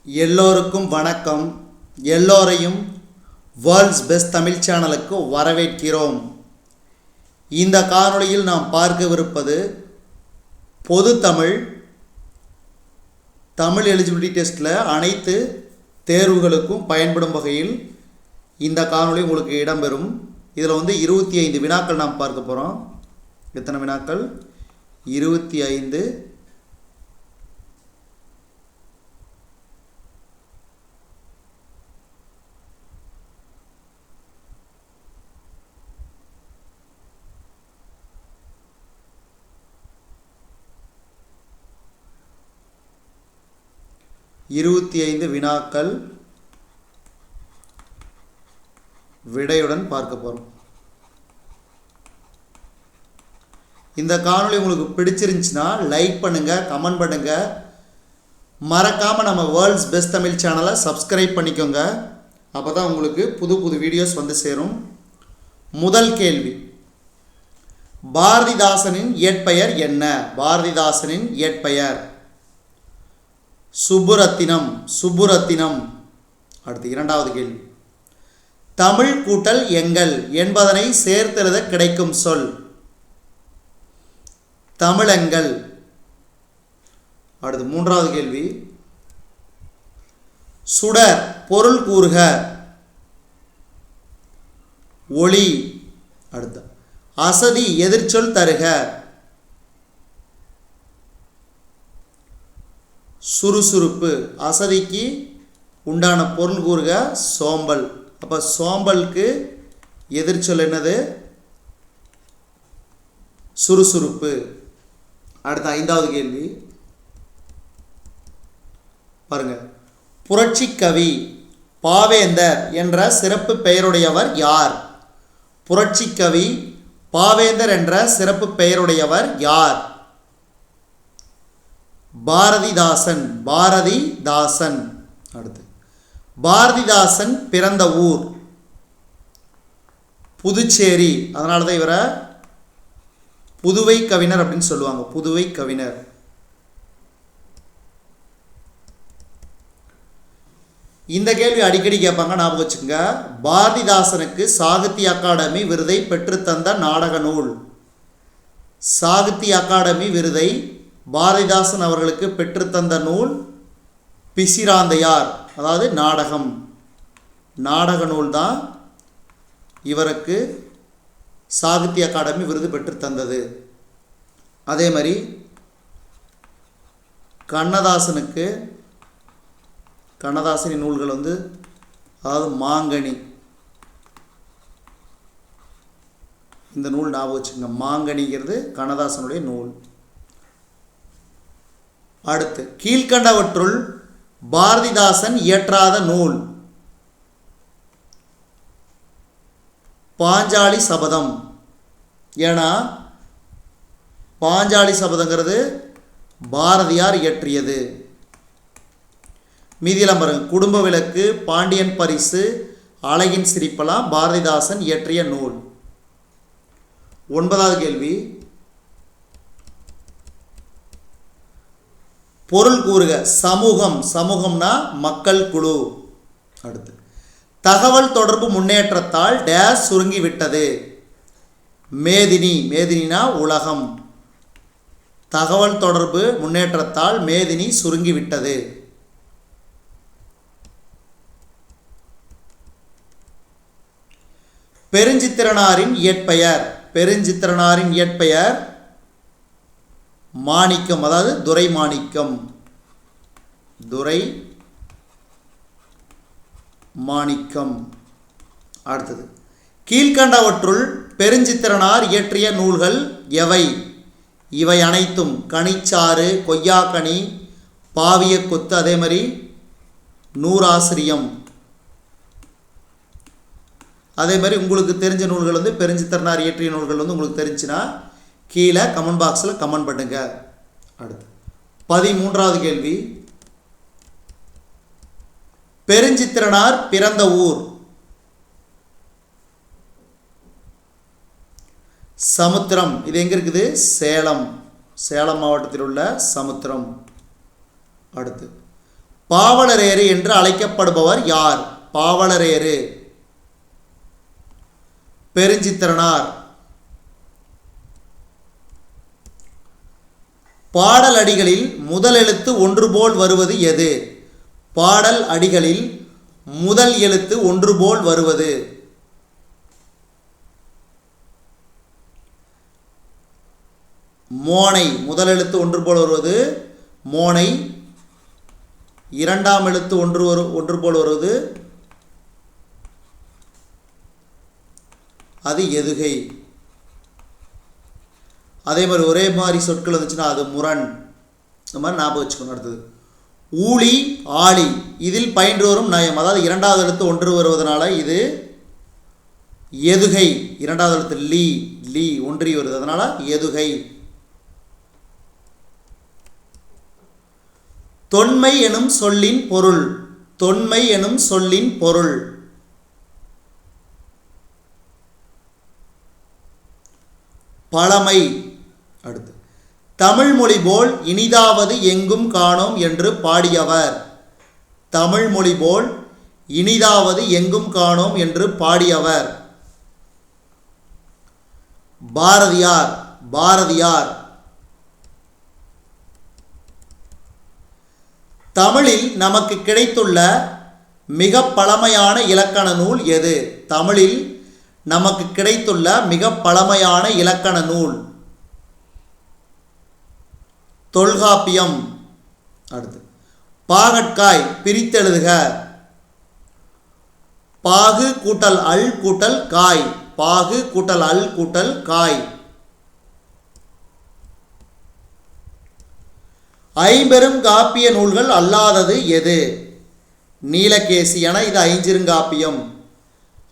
எல்லோருக்கும் வணக்கம். எல்லோரையும் வேர்ல்ட்ஸ் பெஸ்ட் தமிழ் சேனலுக்கு வரவேற்கிறோம். இந்த காணொளியில் நாம் பார்க்கவிருப்பது பொது தமிழ் எலிஜிபிலிட்டி டெஸ்ட்டில் அனைத்து தேர்வுகளுக்கும் பயன்படும் வகையில் இந்த காணொளி உங்களுக்கு இடம்பெறும். இதில் 25 வினாக்கள் நாம் பார்க்க போகிறோம். எத்தனை வினாக்கள்? 25. வினாக்கள் விடையுடன் பார்க்க போகிறோம். இந்த காணொளி உங்களுக்கு பிடிச்சிருந்துச்சுன்னா லைக் பண்ணுங்கள், கமெண்ட் பண்ணுங்கள். மறக்காமல் நம்ம வேர்ல்ட்ஸ் பெஸ்ட் தமிழ் சேனலை சப்ஸ்கிரைப் பண்ணிக்கோங்க. அப்போ தான் உங்களுக்கு புது புது வீடியோஸ் வந்து சேரும். முதல் கேள்வி, பாரதிதாசனின் இயற்பெயர் என்ன? பாரதிதாசனின் இயற்பெயர் சுப்புரத்தினம். அடுத்து இரண்டாவது கேள்வி, தமிழ் கூட்டல் எங்கள் என்பதனை சேர்த்தெழுத கிடைக்கும் சொல்? தமிழெங்கள். அடுத்து மூன்றாவது கேள்வி, சுடர் பொருள் கூறுக. ஒளி. அடுத்து அசதி எதிர்ச்சொல் தருக. சுறுசுறுப்பு. அசதிக்கு உண்டான பொருள் கூறுக சோம்பல். அப்போ சோம்பலுக்கு எதிர்ச்சொல் என்னது? சுறுசுறுப்பு. அடுத்த ஐந்தாவது கேள்வி பாருங்க, புரட்சி கவி பாவேந்தர் என்ற சிறப்பு பெயருடையவர் யார்? புரட்சி கவி பாவேந்தர் என்ற சிறப்பு பெயருடையவர் யார்? பாரதிதாசன். அடுத்து பாரதிதாசன் பிறந்த ஊர் புதுச்சேரி. அதனால தான் இவரை புதுவை கவிஞர் அப்படின்னு சொல்லுவாங்க. புதுவை கவிஞர். இந்த கேள்வி அடிக்கடி கேட்பாங்க, ஞாபகம் வச்சுக்கோங்க. பாரதிதாசனுக்கு சாகித்ய அகாடமி விருதை பெற்றுத்தந்த நாடக நூல். சாகித்ய அகாடமி விருதை பாரதிதாசன் அவர்களுக்கு பெற்றுத்தந்த நூல் பிசிராந்தையார். அதாவது நாடக நூல் தான் இவருக்கு சாகித்ய அகாடமி விருது பெற்றுத்தந்தது. அதே மாதிரி கண்ணதாசனின் நூல்கள் அதாவது மாங்கனி. இந்த நூல் ஞாபகம் வச்சுங்க. மாங்கனிங்கிறது கண்ணதாசனுடைய நூல். அடுத்து கீழ்கண்டவற்றுள் பாரதிதாசன் இயற்றாத நூல்? பாஞ்சாலி சபதம். ஏன்னா பாஞ்சாலி சபதங்கிறது பாரதியார் இயற்றியது. மீதியெல்லாம் பாருங்க, குடும்ப விளக்கு, பாண்டியன் பரிசு, அழகின் சிரிப்பெல்லாம் பாரதிதாசன் இயற்றிய நூல். ஒன்பதாவது கேள்வி, பொருள் கூறுக. சமூகம்னா மக்கள் குழு. அடுத்து தகவல் தொடர்பு முன்னேற்றத்தால் டேஸ் சுருங்கிவிட்டது? மேதினினா உலகம். தகவல் தொடர்பு முன்னேற்றத்தால் மேதினி சுருங்கிவிட்டது. பெருஞ்சித்திரனாரின் இயற்பெயர் மாணிக்கம். அதாவது துரை மாணிக்கம். அடுத்தது கீழ்கண்டவற்றுள் பெருஞ்சித்திரனார் இயற்றிய நூல்கள் எவை? இவை அனைத்தும் கனிச்சாறு, கொய்யாக்கனி, பாவிய கொத்து, அதே மாதிரி நூறாசிரியம். அதே மாதிரி உங்களுக்கு தெரிஞ்ச நூல்கள் பெருஞ்சித்திரனார் இயற்றிய நூல்கள் உங்களுக்கு தெரிஞ்சுன்னா கீழே கமெண்ட் பாக்ஸில் கமெண்ட் பண்ணுங்க. அடுத்து 13வது கேள்வி, பெருஞ்சித்திரனார் பிறந்த ஊர்? சமுத்திரம். இது எங்கே இருக்குது? சேலம் மாவட்டத்தில் உள்ள சமுத்திரம். அடுத்து பாவலரேறு என்று அழைக்கப்படுபவர் யார்? பாவலரேறு. பெருஞ்சித்திரனார். பாடல் அடிகளில் முதல் எழுத்து ஒன்று போல் வருவது எது? பாடல் அடிகளில் முதல் எழுத்து ஒன்று போல் வருவது மோனை. முதல் எழுத்து ஒன்று போல் வருவது மோனை. இரண்டாம் எழுத்து ஒன்று போல் வருவது அது எதுகை. அதே மாதிரி ஒரே மாதிரி சொற்கள் வந்துச்சுன்னா அது முரண். இந்த மாதிரி ஞாபகம் வச்சுக்கணும். அடுத்தது ஊழி ஆழி. இதில் பயின்று வரும் நயம். அதாவது இரண்டாவது எழுத்து ஒன்று வருவதனால இது எதுகை. இரண்டாவது எழுத்து லீ லீ ஒன்றி வருது, அதனால எதுகை. தொன்மை எனும் சொல்லின் பொருள். தொன்மை எனும் சொல்லின் பொருள் பழமை. அடுத்து தமிழ் மொழி போல் இனிதாவது எங்கும் காணோம் என்று பாடியவர். தமிழ் மொழி போல் இனிதாவது எங்கும் காணோம் என்று பாடியவர் பாரதியார். பாரதியார். தமிழில் நமக்கு கிடைத்துள்ள மிக பழமையான இலக்கண நூல் எது? தமிழில் நமக்கு கிடைத்துள்ள மிக பழமையான இலக்கண நூல் தொல்காப்பியம். அடுத்து பாகற்காய் பிரித்தெழுதுக. பாகு கூட்டல் அல் கூட்டல் காய். பாகு கூட்டல் அல் கூட்டல் காய். ஐம்பெரும் காப்பிய நூல்கள் அல்லாதது எது? நீலகேசி. என இது ஐஞ்சிருங்காப்பியம்.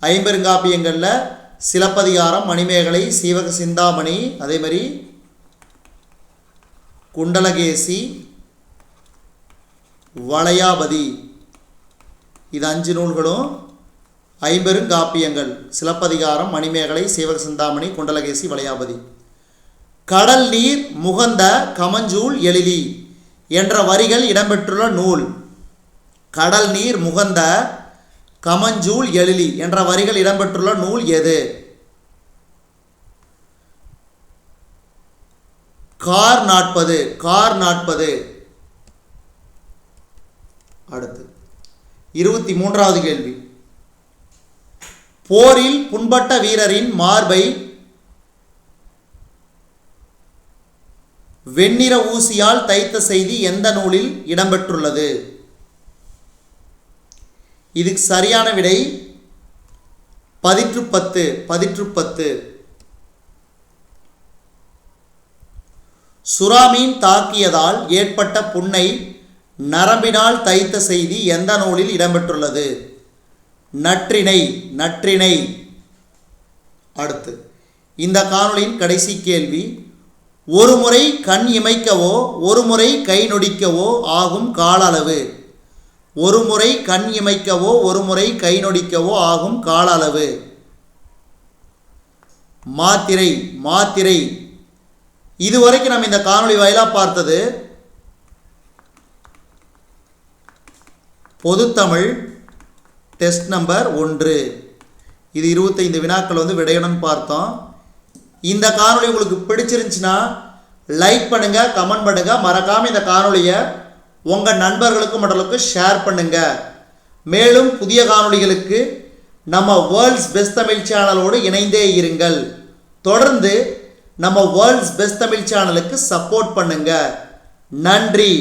ஐம்பெருங்காப்பியங்களில் சிலப்பதிகாரம், மணிமேகலை, சீவக சிந்தாமணி, அதே மாதிரி குண்டலகேசி, வளையாபதி, இது 5 நூல்களும் ஐம்பெருங்காப்பியங்கள். சிலப்பதிகாரம், மணிமேகலை, சீவக சிந்தாமணி, குண்டலகேசி, வளையாபதி. கடல் நீர் முகந்த கமஞ்சூல் எழிலி என்ற வரிகள் இடம்பெற்றுள்ள நூல். கடல் நீர் முகந்த கமஞ்சூல் எழிலி என்ற வரிகள் இடம்பெற்றுள்ள நூல் எது? கார் 40. கார் 40. அடுத்து 23வது கேள்வி. போரில் புண்பட்ட வீரரின் மார்பை வெண்ணிற ஊசியால் தைத்த செய்தி எந்த நூலில் இடம்பெற்றுள்ளது? இதுக்கு சரியான விடை பதிற்று 10. பதிற்று 10. சுறாமீன் தாக்கியதால் ஏற்பட்ட புண்ணை நரம்பினால் தைத்த செய்தி எந்த நூலில் இடம்பெற்றுள்ளது? நற்றிணை. நற்றிணை. அடுத்து இந்த காணொளியின் கடைசி கேள்வி. ஒரு முறை கண் இமைக்கவோ ஒரு முறை கை நொடிக்கவோ ஆகும் கால அளவு. ஒரு முறை கண் இமைக்கவோ ஒரு முறை கை நொடிக்கவோ ஆகும் கால அளவு மாத்திரை. மாத்திரை. இதுவரைக்கும் நம்ம இந்த காணொளி வாயிலாக பார்த்தது பொதுத்தமிழ் டெஸ்ட் நம்பர் 1. இது 25 வினாக்கள் விடையுடன் பார்த்தோம். இந்த காணொளி உங்களுக்கு பிடிச்சிருந்துச்சுன்னா லைக் பண்ணுங்கள், கமெண்ட் பண்ணுங்கள். மறக்காமல் இந்த காணொளியை உங்கள் நண்பர்களுக்கும் மற்றவர்களுக்கும் ஷேர் பண்ணுங்கள். மேலும் புதிய காணொளிகளுக்கு நம்ம வேர்ல்ட்ஸ் பெஸ்ட் தமிழ் சேனலோடு இணைந்தே இருங்கள். தொடர்ந்து நம்ம வேர்ல்ட்ஸ் பெஸ்ட் தமிழ் சேனலுக்கு சப்போர்ட் பண்ணுங்கள். நன்றி.